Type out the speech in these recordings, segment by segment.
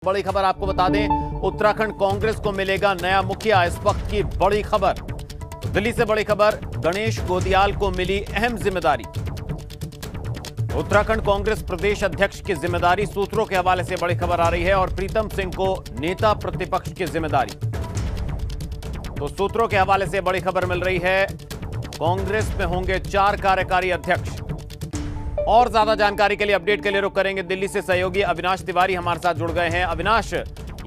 बड़ी खबर आपको बता दें, उत्तराखंड कांग्रेस को मिलेगा नया मुखिया। इस वक्त की बड़ी खबर, दिल्ली से बड़ी खबर, गणेश गोदियाल को मिली अहम जिम्मेदारी। उत्तराखंड कांग्रेस प्रदेश अध्यक्ष की जिम्मेदारी सूत्रों के हवाले से बड़ी खबर आ रही है और प्रीतम सिंह को नेता प्रतिपक्ष की जिम्मेदारी। तो सूत्रों के हवाले से बड़ी खबर मिल रही है, कांग्रेस में होंगे 4 कार्यकारी अध्यक्ष। और ज्यादा जानकारी के लिए, अपडेट के लिए रुख करेंगे दिल्ली से सहयोगी अविनाश तिवारी हमारे साथ जुड़ गए हैं। अविनाश,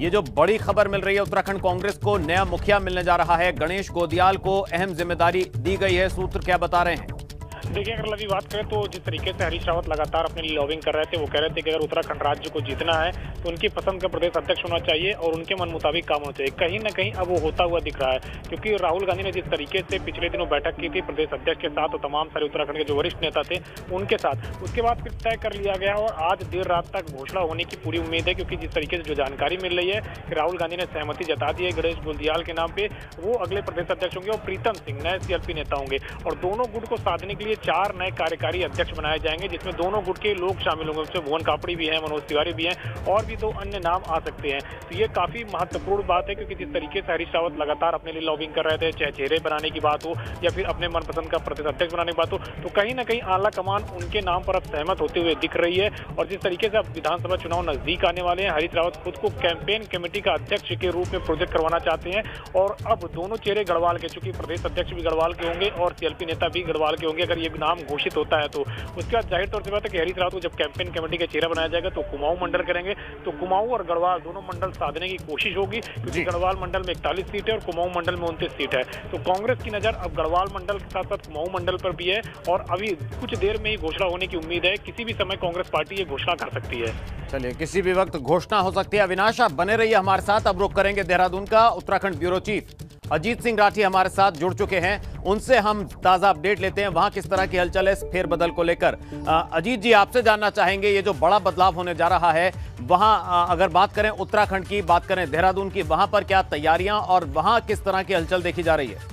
ये जो बड़ी खबर मिल रही है, उत्तराखंड कांग्रेस को नया मुखिया मिलने जा रहा है, गणेश गोदियाल को अहम जिम्मेदारी दी गई है, सूत्र क्या बता रहे हैं? देखिए, अगर अभी बात करें तो जिस तरीके से हरीश रावत लगातार अपने लिए लॉबिंग कर रहे थे, वो कह रहे थे कि अगर उत्तराखंड राज्य को जीतना है तो उनकी पसंद का प्रदेश अध्यक्ष होना चाहिए और उनके मन मुताबिक काम होना चाहिए। कहीं ना कहीं अब वो होता हुआ दिख रहा है, क्योंकि राहुल गांधी ने जिस तरीके से पिछले दिनों बैठक की थी प्रदेश अध्यक्ष के साथ और तमाम सारे उत्तराखंड के जो वरिष्ठ नेता थे उनके साथ, उसके बाद फिर तय कर लिया गया और आज देर रात तक घोषणा होने की पूरी उम्मीद है, क्योंकि जिस तरीके से जो जानकारी मिल रही है कि राहुल गांधी ने सहमति जता दी है गणेश गोदियाल के नाम पे, वो अगले प्रदेश अध्यक्ष होंगे और प्रीतम सिंह नए सीएलपी नेता होंगे और दोनों गुट को साधने के लिए 4 नए कार्यकारी अध्यक्ष बनाए जाएंगे, जिसमें दोनों गुट के लोग शामिल होंगे। उसमें भुवन कापड़ी भी हैं, मनोज तिवारी भी हैं और भी 2 अन्य नाम आ सकते हैं। तो ये काफी महत्वपूर्ण बात है, क्योंकि जिस तरीके से हरीश रावत लगातार अपने लिए लॉबिंग कर रहे थे, चाहे चेहरे बनाने की बात हो या फिर अपने मनपसंद का प्रदेश अध्यक्ष बनाने की बात हो, तो कहीं ना कहीं आला कमान उनके नाम पर अब सहमत होते हुए दिख रही है। और जिस तरीके से अब विधानसभा चुनाव नजदीक आने वाले हैं, हरीश रावत खुद को कैंपेन कमेटी का अध्यक्ष के रूप में प्रोजेक्ट करवाना चाहते हैं और अब दोनों चेहरे गढ़वाल के, चूंकि प्रदेश अध्यक्ष भी गढ़वाल के होंगे और सीएलपी नेता भी गढ़वाल के होंगे, अगर ये नाम घोषित होता है तो उसके बाद जाहिर तौर से बात है कि हरीश रावत को जब कैंपेन कमेटी का चेहरा बनाया जाएगा तो कुमाऊं मंडल करेंगे, तो कुमाऊं और गढ़वाल दोनों मंडल साधने की कोशिश होगी, क्योंकि गढ़वाल मंडल में 41 सीट है और कुमाऊं मंडल में 29 सीट है। तो कांग्रेस की नजर अब गढ़वाल मंडल के साथ साथ कुमाऊं मंडल पर भी है और अभी कुछ देर में ही घोषणा होने की उम्मीद है। किसी भी समय कांग्रेस पार्टी ये घोषणा कर सकती है। चलिए, किसी भी वक्त घोषणा हो सकती है। अविनाश, आप बने रहिए हमारे साथ। अब रुख करेंगे देहरादून का। उत्तराखंड ब्यूरो चीफ अजीत सिंह राठी हमारे साथ जुड़ चुके हैं, उनसे हम ताजा अपडेट लेते हैं, वहां किस तरह की हलचल है इस फेरबदल को लेकर। अजीत जी, आपसे जानना चाहेंगे, ये जो बड़ा बदलाव होने जा रहा है वहां, अगर बात करें उत्तराखंड की, बात करें देहरादून की, वहां पर क्या तैयारियां और वहां किस तरह की हलचल देखी जा रही है?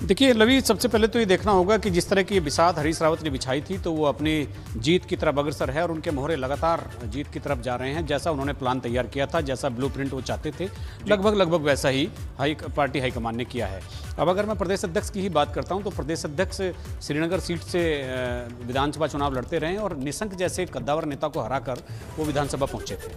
देखिए लवी, सबसे पहले तो ये देखना होगा कि जिस तरह की बिसात हरीश रावत ने बिछाई थी तो वो अपनी जीत की तरफ अग्रसर है और उनके मोहरे लगातार जीत की तरफ जा रहे हैं। जैसा उन्होंने प्लान तैयार किया था, जैसा ब्लूप्रिंट वो चाहते थे, लगभग वैसा ही पार्टी हाईकमान ने किया है। अब अगर मैं प्रदेश अध्यक्ष की ही बात करता हूं तो प्रदेश अध्यक्ष श्रीनगर सीट से विधानसभा चुनाव लड़ते रहे और निशंक जैसे कद्दावर नेता को हराकर वो विधानसभा पहुंचे थे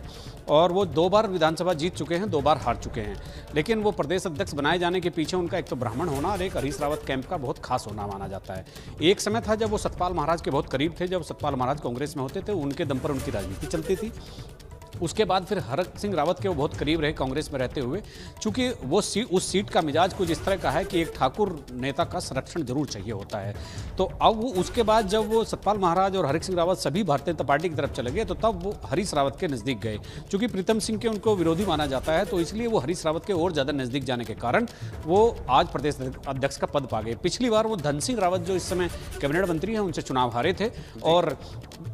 और वो 2 बार विधानसभा जीत चुके हैं, 2 बार हार चुके हैं। लेकिन वो प्रदेश अध्यक्ष बनाए जाने के पीछे उनका एक तो ब्राह्मण होना और एक हरीश रावत कैंप का बहुत खास होना माना जाता है। एक समय था जब वो सतपाल महाराज के बहुत करीब थे, जब सतपाल महाराज कांग्रेस में होते थे, उनके दम पर उनकी राजनीति चलती थी। उसके बाद फिर हरक सिंह रावत के वो बहुत करीब रहे कांग्रेस में रहते हुए, चूंकि वो उस सीट का मिजाज कुछ इस तरह का है कि एक ठाकुर नेता का संरक्षण जरूर चाहिए होता है। तो अब वो उसके बाद जब वो सतपाल महाराज और हरक सिंह रावत सभी भारतीय जनता पार्टी की तरफ चले गए तो तब वो हरीश रावत के नज़दीक गए। चूंकि प्रीतम सिंह के उनको विरोधी माना जाता है तो इसलिए वो हरीश रावत के और ज़्यादा नज़दीक जाने के कारण वो आज प्रदेश अध्यक्ष का पद पा गए। पिछली बार वो धन सिंह रावत जो इस समय कैबिनेट मंत्री हैं उनसे चुनाव हारे थे और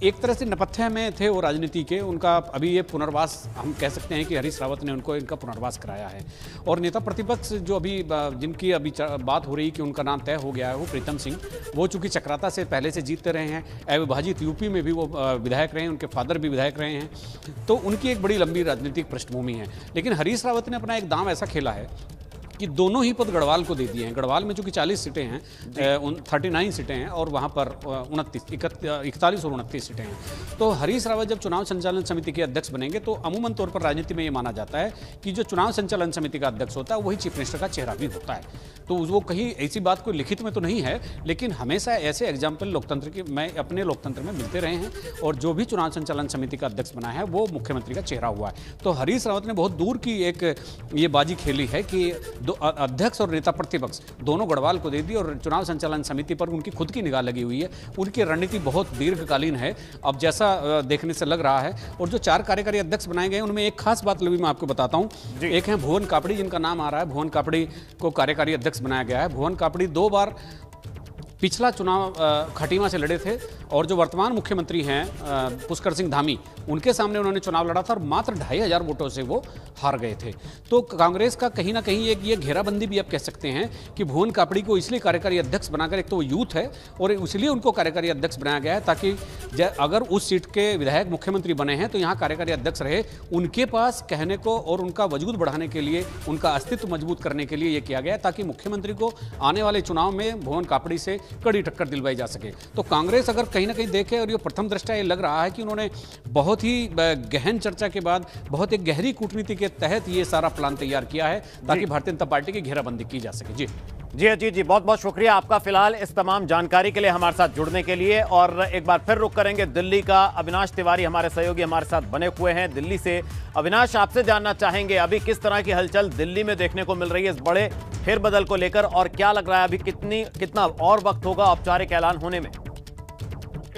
एक तरह से नपथ्य में थे वो राजनीति के। उनका अभी ये पुनर्वास, हम कह सकते हैं कि हरीश रावत ने उनको इनका पुनर्वास कराया है। और नेता प्रतिपक्ष जो अभी जिनकी अभी बात हो रही कि उनका नाम तय हो गया है, वो प्रीतम सिंह, वो चूंकि चक्राता से पहले से जीतते रहे हैं, अविभाजित यूपी में भी वो विधायक रहे हैं, उनके फादर भी विधायक रहे हैं, तो उनकी एक बड़ी लंबी राजनीतिक पृष्ठभूमि है। लेकिन हरीश रावत ने अपना एक दांव ऐसा खेला है कि दोनों ही पद गढ़वाल को दे दिए हैं। गढ़वाल में चूंकि 40 सीटें हैं, 39 सीटें हैं और वहाँ पर 41 और 29 सीटें हैं। तो हरीश रावत जब चुनाव संचालन समिति के अध्यक्ष बनेंगे तो अमूमन तौर पर राजनीति में ये माना जाता है कि जो चुनाव संचालन समिति का अध्यक्ष होता है वही चीफ मिनिस्टर का चेहरा भी होता है। तो वो कहीं ऐसी बात कोई लिखित में तो नहीं है, लेकिन हमेशा ऐसे एग्जाम्पल लोकतंत्र के मैं अपने लोकतंत्र में मिलते रहे हैं और जो भी चुनाव संचालन समिति का अध्यक्ष बना है वो मुख्यमंत्री का चेहरा हुआ है। तो हरीश रावत ने बहुत दूर की एक ये बाजी खेली है कि अध्यक्ष और नेता प्रतिपक्ष दोनों गढ़वाल को दे दी और चुनाव संचालन समिति पर उनकी खुद की निगाह लगी हुई है। उनकी रणनीति बहुत दीर्घकालीन है अब जैसा देखने से लग रहा है। और जो 4 कार्यकारी अध्यक्ष बनाए गए उनमें एक खास बात मैं आपको बताता हूं। एक है भुवन कापड़ी, जिनका नाम आ रहा है, भुवन कापड़ी को कार्यकारी अध्यक्ष बनाया गया है। भुवन कापड़ी 2 बार पिछला चुनाव खटीमा से लड़े थे और जो वर्तमान मुख्यमंत्री हैं पुष्कर सिंह धामी, उनके सामने उन्होंने चुनाव लड़ा था और मात्र 2500 वोटों से वो हार गए थे। तो कांग्रेस का कहीं ना कहीं एक ये घेराबंदी भी आप कह सकते हैं कि भुवन कापड़ी को इसलिए कार्यकारी अध्यक्ष बनाकर, एक तो वो यूथ है और इसलिए उनको कार्यकारी अध्यक्ष बनाया गया है ताकि अगर उस सीट के विधायक मुख्यमंत्री बने हैं तो यहाँ कार्यकारी अध्यक्ष रहे, उनके पास कहने को और उनका वजूद बढ़ाने के लिए, उनका अस्तित्व मजबूत करने के लिए ये किया गया ताकि मुख्यमंत्री को आने वाले चुनाव में भुवन कापड़ी से कड़ी टक्कर दिलवाई जा सके। तो कांग्रेस अगर कहीं ना कहीं देखे, और ये प्रथम दृष्टया ये लग रहा है कि उन्होंने बहुत ही गहन चर्चा के बाद, बहुत एक गहरी कूटनीति के तहत ये सारा प्लान तैयार किया है ताकि भारतीय जनता पार्टी की घेराबंदी की जा सके। जी अजीत जी, बहुत बहुत शुक्रिया आपका फिलहाल इस तमाम जानकारी के लिए, हमारे साथ जुड़ने के लिए। और एक बार फिर रुख करेंगे दिल्ली का। अविनाश तिवारी हमारे सहयोगी हमारे साथ बने हुए हैं दिल्ली से। अविनाश, आपसे जानना चाहेंगे अभी किस तरह की हलचल दिल्ली में देखने को मिल रही है इस बड़े फेरबदल को लेकर, और क्या लग रहा है अभी कितना और वक्त होगा औपचारिक ऐलान होने में?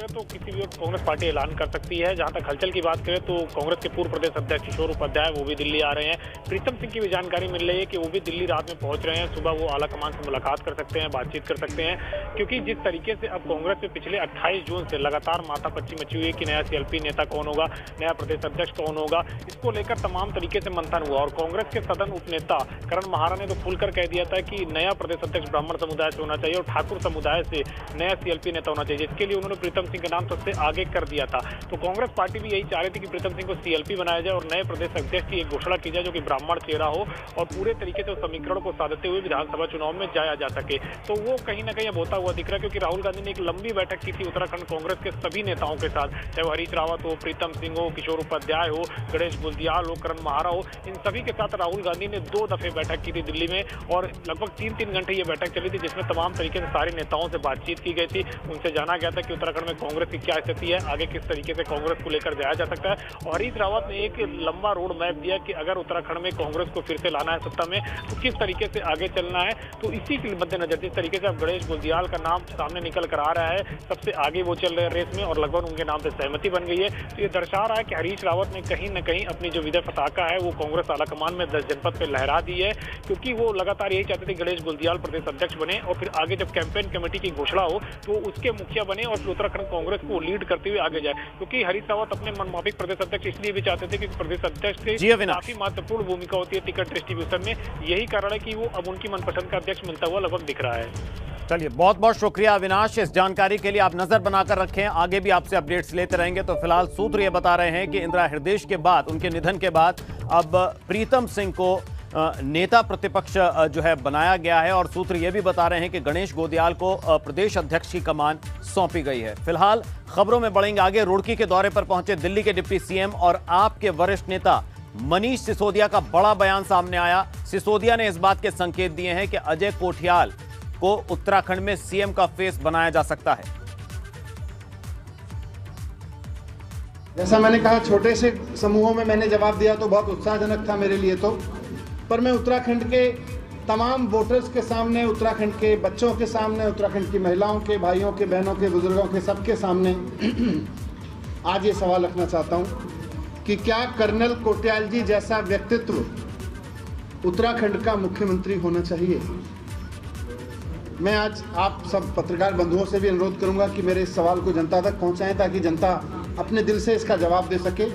तो किसी भी वक्त कांग्रेस पार्टी ऐलान कर सकती है। जहां तक हलचल की बात करें तो कांग्रेस के पूर्व प्रदेश अध्यक्ष किशोर उपाध्याय वो भी दिल्ली आ रहे हैं। प्रीतम सिंह की भी जानकारी मिल रही है कि वो भी दिल्ली रात में पहुंच रहे हैं। सुबह वो आला कमान से मुलाकात कर सकते हैं, बातचीत कर सकते हैं, क्योंकि जिस तरीके से अब कांग्रेस में पिछले 28 जून से लगातार माथापच्ची मची हुई है कि नया सीएलपी नेता कौन होगा, नया प्रदेश अध्यक्ष कौन होगा, इसको लेकर तमाम तरीके से मंथन हुआ। और कांग्रेस के सदन उपनेता करण महारा ने तो खुलकर कह दिया था कि नया प्रदेश अध्यक्ष ब्राह्मण समुदाय से होना चाहिए और ठाकुर समुदाय से नया सीएलपी नेता होना चाहिए, जिसके लिए उन्होंने प्रीतम सिंह का नाम सबसे आगे कर दिया था। तो कांग्रेस पार्टी भी यही चाह रही थी कि प्रीतम सिंह को सीएलपी बनाया जाए और नए प्रदेश अध्यक्ष की एक घोषणा की जाए जो कि ब्राह्मण चेहरा हो और पूरे तरीके से समीकरण को साधते हुए विधानसभा चुनाव में जाया जा सके। तो वो कहीं ना कहीं अब होता हुआ दिख रहा है, क्योंकि राहुल गांधी ने एक लंबी बैठक की थी उत्तराखंड कांग्रेस के सभी नेताओं के साथ, चाहे वो हरीश रावत हो, प्रीतम सिंह हो, किशोर उपाध्याय हो, गणेश गुलदियाल हो, करण महारा हो, इन सभी के साथ राहुल गांधी ने 2 दफे बैठक की थी दिल्ली में और लगभग 3-3 घंटे ये बैठक चली थी, जिसमें तमाम तरीके से सारे नेताओं से बातचीत की गई थी। उनसे जाना गया था कि उत्तराखंड में कांग्रेस की क्या स्थिति है, आगे किस तरीके से कांग्रेस को लेकर जाया जा सकता है। और हरीश रावत ने एक लंबा रोड मैप दिया कि अगर उत्तराखंड में कांग्रेस को फिर से लाना है सत्ता में तो किस तरीके से आगे चलना है। तो इसी के मद्देनजर जिस तरीके से अब गणेश गुलदियाल का नाम सामने निकल कर आ रहा है, सबसे आगे वो चल रहे हैं रेस में और लगभग उनके नाम से सहमति बन गई है। तो ये दर्शा रहा है कि हरीश रावत ने कहीं न कहीं अपनी जो विजय पताका है वो कांग्रेस आलाकमान में 10 जनपद पे लहरा दी है, क्योंकि वो लगातार यही चाहते थे गणेश गुलदियाल प्रदेश अध्यक्ष बने और फिर आगे जब कैंपेन कमेटी की घोषणा हो तो उसके मुखिया बने और फिर उत्तराखंड कांग्रेस को लीड करते हुए आगे जाए। क्योंकि हरीश रावत अपने मनमाफिक प्रदेश अध्यक्ष इसलिए भी चाहते थे कि प्रदेश अध्यक्ष की काफी महत्वपूर्ण भूमिका होती है टिकट डिस्ट्रीब्यूशन में। यही कारण है कि वो अब उनकी मनपसंद का अध्यक्ष मिलता हुआ लगभग दिख रहा है। चलिए, बहुत बहुत शुक्रिया अविनाश इस जानकारी के लिए। आप नजर बनाकर रखें, आगे भी आपसे अपडेट्स लेते रहेंगे। तो फिलहाल सूत्र ये बता रहे हैं कि इंदिरा हृदयेश के बाद, उनके निधन के बाद अब प्रीतम सिंह को नेता प्रतिपक्ष जो है बनाया गया है और सूत्र ये भी बता रहे हैं कि गणेश गोदियाल को प्रदेश अध्यक्ष की कमान सौंपी गई है। फिलहाल खबरों में बढ़ेंगे आगे। रुड़की के दौरे पर पहुंचे दिल्ली के डिप्टी सीएम और आप के वरिष्ठ नेता मनीष सिसोदिया का बड़ा बयान सामने आया। सिसोदिया ने इस बात के संकेत दिए हैं कि अजय कोठियाल को उत्तराखंड में सीएम का फेस बनाया जा सकता है। जैसा मैंने कहा, छोटे से समूहों में मैंने जवाब दिया तो बहुत उत्साहजनक था मेरे लिए तो, पर मैं उत्तराखंड के तमाम वोटर्स के सामने, उत्तराखंड के बच्चों के सामने, उत्तराखंड की महिलाओं के, भाइयों के, बहनों के, बुजुर्गों के, सबके सामने आज ये सवाल रखना चाहता हूं कि क्या कर्नल कोटियाल जी जैसा व्यक्तित्व उत्तराखंड का मुख्यमंत्री होना चाहिए। मैं आज आप सब पत्रकार बंधुओं से भी अनुरोध करूंगा कि मेरे इस सवाल को जनता तक पहुंचाएं ताकि जनता अपने दिल से इसका जवाब दे सके।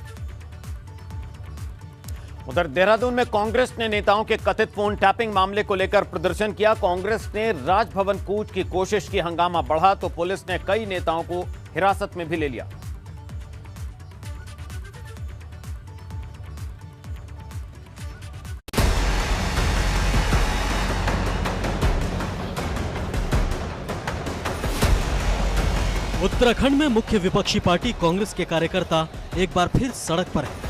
उधर देहरादून में कांग्रेस ने नेताओं के कथित फोन टैपिंग मामले को लेकर प्रदर्शन किया। कांग्रेस ने राजभवन कूच की कोशिश की, हंगामा बढ़ा तो पुलिस ने कई नेताओं को हिरासत में भी ले लिया। उत्तराखंड में मुख्य विपक्षी पार्टी कांग्रेस के कार्यकर्ता एक बार फिर सड़क पर हैं।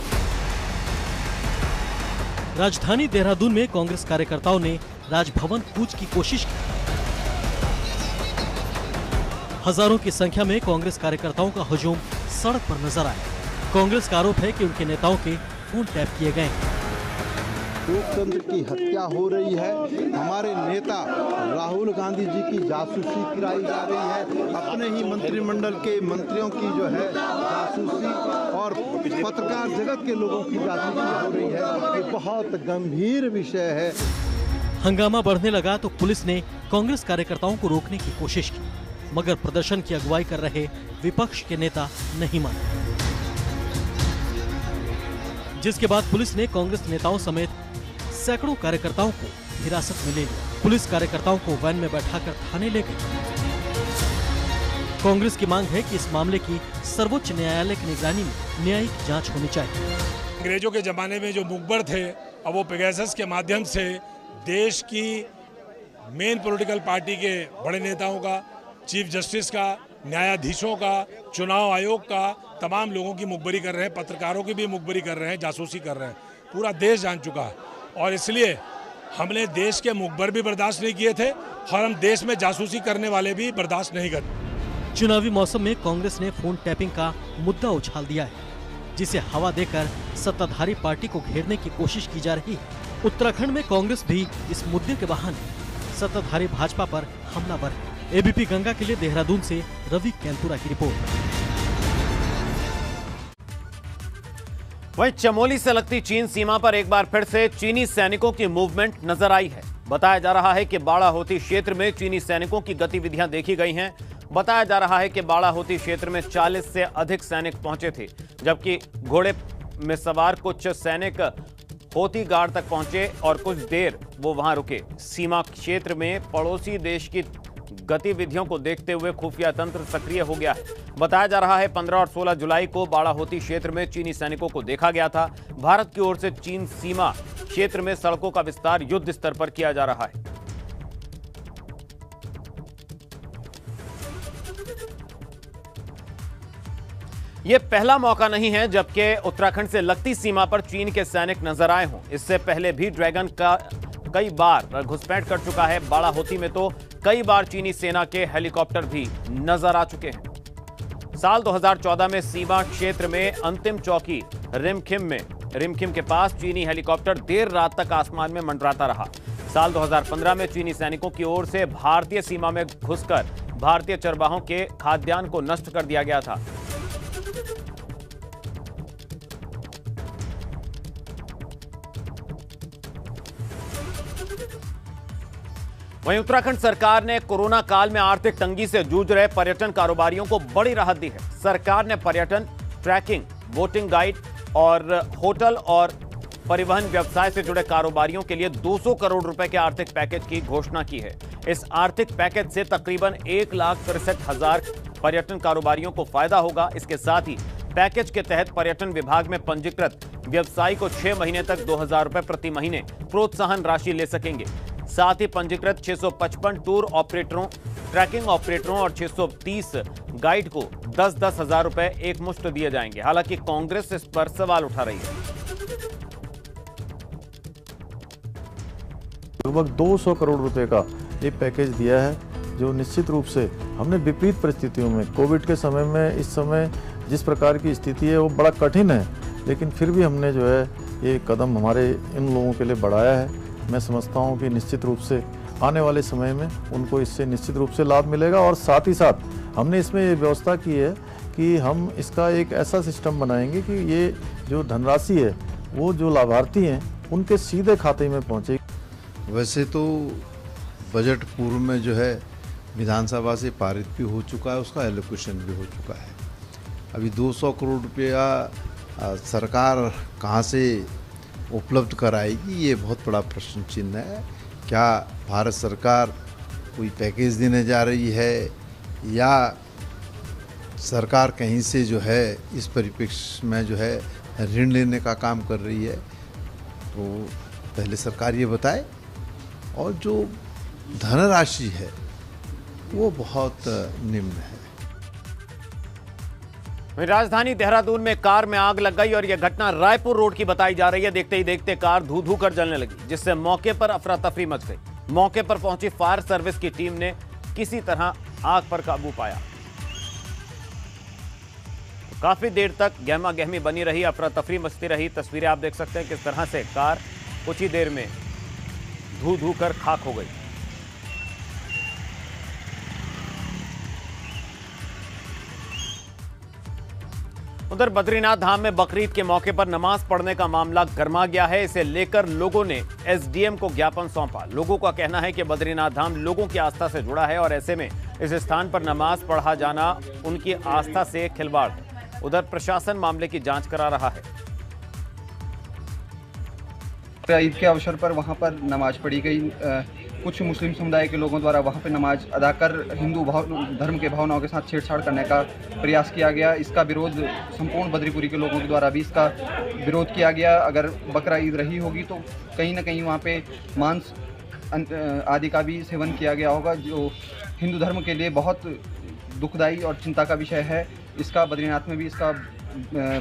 राजधानी देहरादून में कांग्रेस कार्यकर्ताओं ने राजभवन कूच की कोशिश की। हजारों की संख्या में कांग्रेस कार्यकर्ताओं का हुजूम सड़क पर नजर आया। कांग्रेस का आरोप है कि उनके नेताओं के फोन टैप किए गए हैं। लोकतंत्र की हत्या हो रही है। हमारे नेता राहुल गांधी जी की जासूसी कराई जा रही है। अपने ही मंत्रिमंडल के मंत्रियों की जो है जासूसी और पत्रकार जगत के लोगों की जासूसी हो रही है। ये बहुत गंभीर विषय है। हंगामा बढ़ने लगा तो पुलिस ने कांग्रेस कार्यकर्ताओं को रोकने की कोशिश की। मगर प्रदर्शन की अगुवाई कर रहे विपक्ष के नेता नहीं माने, जिसके बाद पुलिस ने कांग्रेस नेताओं समेत सैकड़ों कार्यकर्ताओं को हिरासत में ले लिया। पुलिस कार्यकर्ताओं को वैन में बैठाकर थाने ले गई। कांग्रेस की मांग है कि इस मामले की सर्वोच्च न्यायालय की निगरानी में न्यायिक जांच होनी चाहिए। अंग्रेजों के जमाने में जो मुखबर थे, अब वो पेगासस के माध्यम से देश की मेन पॉलिटिकल पार्टी के बड़े नेताओं का, चीफ जस्टिस का, न्यायाधीशों का, चुनाव आयोग का, तमाम लोगों की मुखबरी कर रहे हैं, पत्रकारों की भी मुखबरी कर रहे हैं, जासूसी कर रहे हैं। पूरा देश जान चुका है और इसलिए हमने देश के मुखबर भी बर्दाश्त नहीं किए थे और हम देश में जासूसी करने वाले भी बर्दाश्त नहीं करते। चुनावी मौसम में कांग्रेस ने फोन टैपिंग का मुद्दा उछाल दिया है, जिसे हवा देकर सत्ताधारी पार्टी को घेरने की कोशिश की जा रही है। उत्तराखंड में कांग्रेस भी इस मुद्दे के बहाने सत्ताधारी भाजपा पर हमलावर है। एबीपी गंगा के लिए देहरादून से रवि कैंतुरा की रिपोर्ट। वहीं चमोली से लगती चीन सीमा पर एक बार फिर से चीनी सैनिकों की मूवमेंट नजर आई है। बताया जा रहा है कि बाड़ाहोती क्षेत्र में चीनी सैनिकों की गतिविधियां देखी गई हैं। बताया जा रहा है कि बाड़ाहोती क्षेत्र में 40 से अधिक सैनिक पहुंचे थे, जबकि घोड़े में सवार कुछ सैनिक होती गार्ड तक पहुंचे और कुछ देर वो वहां रुके। सीमा क्षेत्र में पड़ोसी देश की गतिविधियों को देखते हुए खुफिया तंत्र सक्रिय हो गया है। बताया जा रहा है 15 और 16 जुलाई को बाड़ाहोती क्षेत्र में चीनी सैनिकों को देखा गया था। भारत की ओर से चीन सीमा क्षेत्र में सड़कों का विस्तार युद्ध स्तर पर किया जा रहा है। यह पहला मौका नहीं है जबकि उत्तराखंड से लगती सीमा पर चीन के सैनिक नजर आए हों। इससे पहले भी ड्रैगन का कई बार घुसपैठ कर चुका है। बाड़ाहोती में तो कई बार चीनी सेना के हेलीकॉप्टर भी नजर आ चुके हैं। साल 2014 में सीमा क्षेत्र में अंतिम चौकी रिमखिम के पास चीनी हेलीकॉप्टर देर रात तक आसमान में मंडराता रहा। साल 2015 में चीनी सैनिकों की ओर से भारतीय सीमा में घुसकर भारतीय चरवाहों के खाद्यान्न को नष्ट कर दिया गया था। वहीं उत्तराखंड सरकार ने कोरोना काल में आर्थिक तंगी से जूझ रहे पर्यटन कारोबारियों को बड़ी राहत दी है। सरकार ने पर्यटन, ट्रैकिंग, वोटिंग गाइड और होटल और परिवहन व्यवसाय से जुड़े कारोबारियों के लिए 200 करोड़ रुपए के आर्थिक पैकेज की घोषणा की है। इस आर्थिक पैकेज से तकरीबन 1,63,000 पर्यटन कारोबारियों को फायदा होगा। इसके साथ ही पैकेज के तहत पर्यटन विभाग में पंजीकृत व्यवसायी को 6 महीने तक 2,000 रुपए प्रति महीने प्रोत्साहन राशि ले सकेंगे। साथ ही पंजीकृत 655 टूर ऑपरेटरों, ट्रैकिंग ऑपरेटरों और 630 गाइड को 10-10 हजार रुपए एक मुश्त दिए जाएंगे। हालांकि कांग्रेस इस पर सवाल उठा रही है। लगभग 200 करोड़ रुपए का ये पैकेज दिया है, जो निश्चित रूप से हमने विपरीत परिस्थितियों में, कोविड के समय में, इस समय जिस प्रकार की स्थिति है वो बड़ा कठिन है, लेकिन फिर भी हमने जो है ये कदम हमारे इन लोगों के लिए बढ़ाया है। मैं समझता हूँ कि निश्चित रूप से आने वाले समय में उनको इससे निश्चित रूप से लाभ मिलेगा। और साथ ही साथ हमने इसमें ये व्यवस्था की है कि हम इसका एक ऐसा सिस्टम बनाएंगे कि ये जो धनराशि है वो जो लाभार्थी हैं उनके सीधे खाते में पहुँचेगी। वैसे तो बजट पूर्व में जो है विधानसभा से पारित भी हो चुका है, उसका एलोकेशन भी हो चुका है। अभी 200 करोड़ रुपया सरकार कहाँ से उपलब्ध कराएगी, ये बहुत बड़ा प्रश्न चिन्ह है। क्या भारत सरकार कोई पैकेज देने जा रही है या सरकार कहीं से जो है इस परिप्रेक्ष्य में जो है ऋण लेने का काम कर रही है, तो पहले सरकार ये बताए। और जो धनराशि है वो बहुत निम्न है। राजधानी देहरादून में कार में आग लग गई और यह घटना रायपुर रोड की बताई जा रही है। देखते ही देखते कार धू धू कर जलने लगी, जिससे मौके पर अफरा तफरी मच गई। मौके पर पहुंची फायर सर्विस की टीम ने किसी तरह आग पर काबू पाया। काफी देर तक गहमा गहमी बनी रही, अफरा तफरी मचती रही। तस्वीरें आप देख सकते हैं किस तरह से कार कुछ ही देर में धू धू कर खाक हो गई। उधर बद्रीनाथ धाम में बकरीद के मौके पर नमाज पढ़ने का मामला गरमा गया है। इसे लेकर लोगों ने एसडीएम को ज्ञापन सौंपा। लोगों का कहना है कि बद्रीनाथ धाम लोगों की आस्था से जुड़ा है और ऐसे में इस स्थान पर नमाज पढ़ा जाना उनकी आस्था से खिलवाड़ है। उधर प्रशासन मामले की जांच करा रहा है। ईद के अवसर पर वहां पर नमाज पढ़ी गई। कुछ मुस्लिम समुदाय के लोगों द्वारा वहां पर नमाज अदा कर हिंदू धर्म के भावनाओं के साथ छेड़छाड़ करने का प्रयास किया गया। इसका विरोध संपूर्ण बद्रीपुरी के लोगों के द्वारा भी इसका विरोध किया गया। अगर बकरा ईद रही होगी तो कहीं ना कहीं वहां पे मांस आदि का भी सेवन किया गया होगा, जो हिंदू धर्म के लिए बहुत दुखदायी और चिंता का विषय है। इसका बद्रीनाथ में भी इसका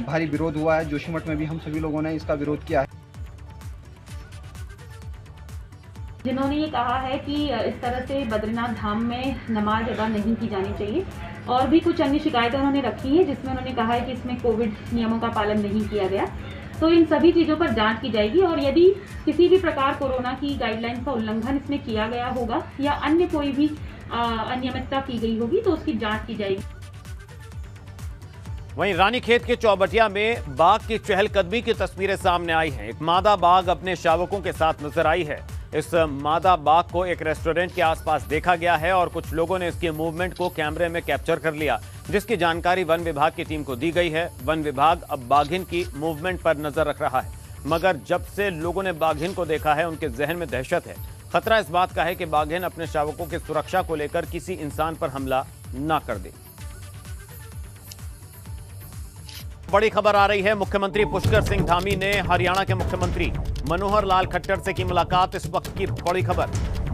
भारी विरोध हुआ है। जोशीमठ में भी हम सभी लोगों ने इसका विरोध किया है। जिन्होंने ये कहा है कि इस तरह से बद्रीनाथ धाम में नमाज अदा नहीं की जानी चाहिए, और भी कुछ अन्य शिकायतें उन्होंने रखी है जिसमें उन्होंने कहा है कि इसमें कोविड नियमों का पालन नहीं किया गया। तो इन सभी चीज़ों पर जांच की जाएगी और यदि किसी भी प्रकार कोरोना की गाइडलाइंस का उल्लंघन इसमें किया गया होगा या अन्य कोई भी अनियमितता की गई होगी तो उसकी जाँच की जाएगी। वहीं रानीखेत के चौबटिया में बाघ की चहलकदमी की तस्वीरें सामने आई हैं। एक मादा बाघ अपने शावकों के साथ नजर आई है। इस मादा बाघ को एक रेस्टोरेंट के आसपास देखा गया है और कुछ लोगों ने इसके मूवमेंट को कैमरे में कैप्चर कर लिया, जिसकी जानकारी वन विभाग की टीम को दी गई है। वन विभाग अब बाघिन की मूवमेंट पर नजर रख रहा है, मगर जब से लोगों ने बाघिन को देखा है उनके जहन में दहशत है। खतरा इस बात का है कि बाघिन अपने शावकों की सुरक्षा को लेकर किसी इंसान पर हमला न कर दे। बड़ी खबर आ रही है। मुख्यमंत्री पुष्कर सिंह धामी ने हरियाणा के मुख्यमंत्री मनोहर लाल खट्टर से की मुलाकात। इस वक्त की बड़ी खबर,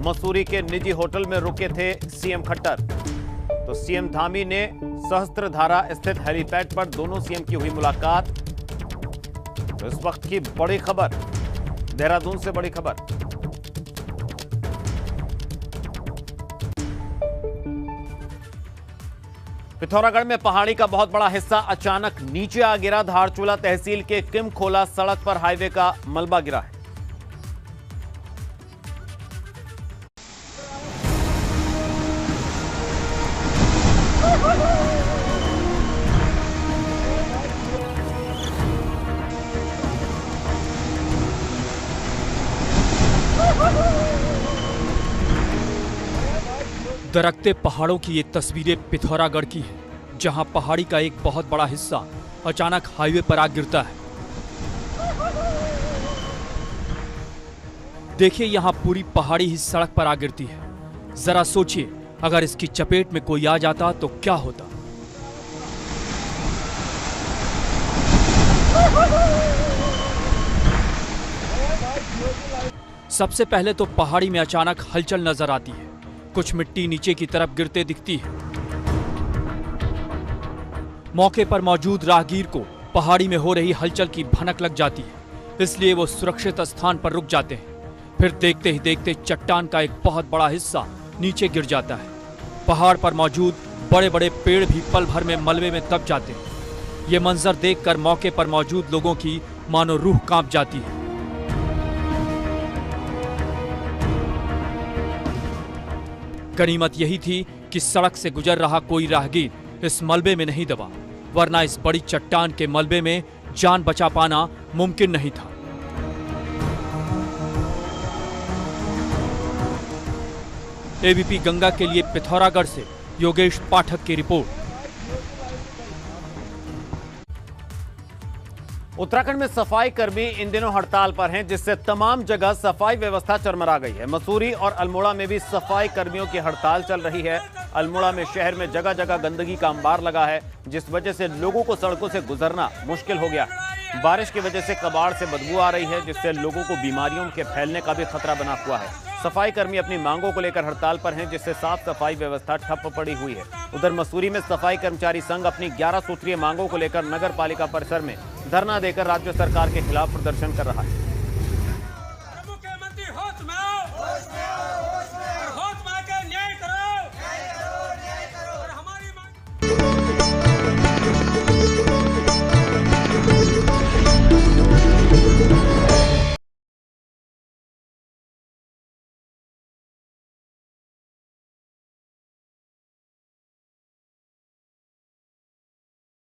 मसूरी के निजी होटल में रुके थे सीएम खट्टर। तो सीएम धामी ने सहस्त्रधारा स्थित हेलीपैड पर दोनों सीएम की हुई मुलाकात। तो इस वक्त की बड़ी खबर, देहरादून से बड़ी खबर। पिथौरागढ़ में पहाड़ी का बहुत बड़ा हिस्सा अचानक नीचे आ गिरा। धारचूला तहसील के किम खोला सड़क पर हाईवे का मलबा गिरा है। दरकते पहाड़ों की ये तस्वीरें पिथौरागढ़ की है, जहां पहाड़ी का एक बहुत बड़ा हिस्सा अचानक हाईवे पर आ गिरता है। देखिए, यहां पूरी पहाड़ी ही सड़क पर आ गिरती है। जरा सोचिए, अगर इसकी चपेट में कोई आ जाता तो क्या होता। सबसे पहले तो पहाड़ी में अचानक हलचल नजर आती है। कुछ मिट्टी नीचे की तरफ गिरते दिखती है। मौके पर मौजूद राहगीर को पहाड़ी में हो रही हलचल की भनक लग जाती है, इसलिए वो सुरक्षित स्थान पर रुक जाते हैं। फिर देखते ही देखते चट्टान का एक बहुत बड़ा हिस्सा नीचे गिर जाता है। पहाड़ पर मौजूद बड़े बड़े पेड़ भी पल भर में मलबे में दब जाते हैं। ये मंजर देखकर मौके पर मौजूद लोगों की मानो रूह कांप जाती है। गनीमत यही थी कि सड़क से गुजर रहा कोई राहगीर इस मलबे में नहीं दबा, वरना इस बड़ी चट्टान के मलबे में जान बचा पाना मुमकिन नहीं था। एबीपी गंगा के लिए पिथौरागढ़ से योगेश पाठक की रिपोर्ट। उत्तराखंड में सफाई कर्मी इन दिनों हड़ताल पर हैं, जिससे तमाम जगह सफाई व्यवस्था चरमरा गई है। मसूरी और अल्मोड़ा में भी सफाई कर्मियों की हड़ताल चल रही है। अल्मोड़ा में शहर में जगह जगह गंदगी का अंबार लगा है, जिस वजह से लोगों को सड़कों से गुजरना मुश्किल हो गया है। बारिश की वजह से कबाड़ से बदबू आ रही है, जिससे लोगों को बीमारियों के फैलने का भी खतरा बना हुआ है। सफाई कर्मी अपनी मांगों को लेकर हड़ताल पर हैं, जिससे साफ सफाई व्यवस्था ठप पड़ी हुई है। उधर मसूरी में सफाई कर्मचारी संघ अपनी 11 सूत्रीय मांगों को लेकर नगर पालिका परिसर में धरना देकर राज्य सरकार के खिलाफ प्रदर्शन कर रहा है।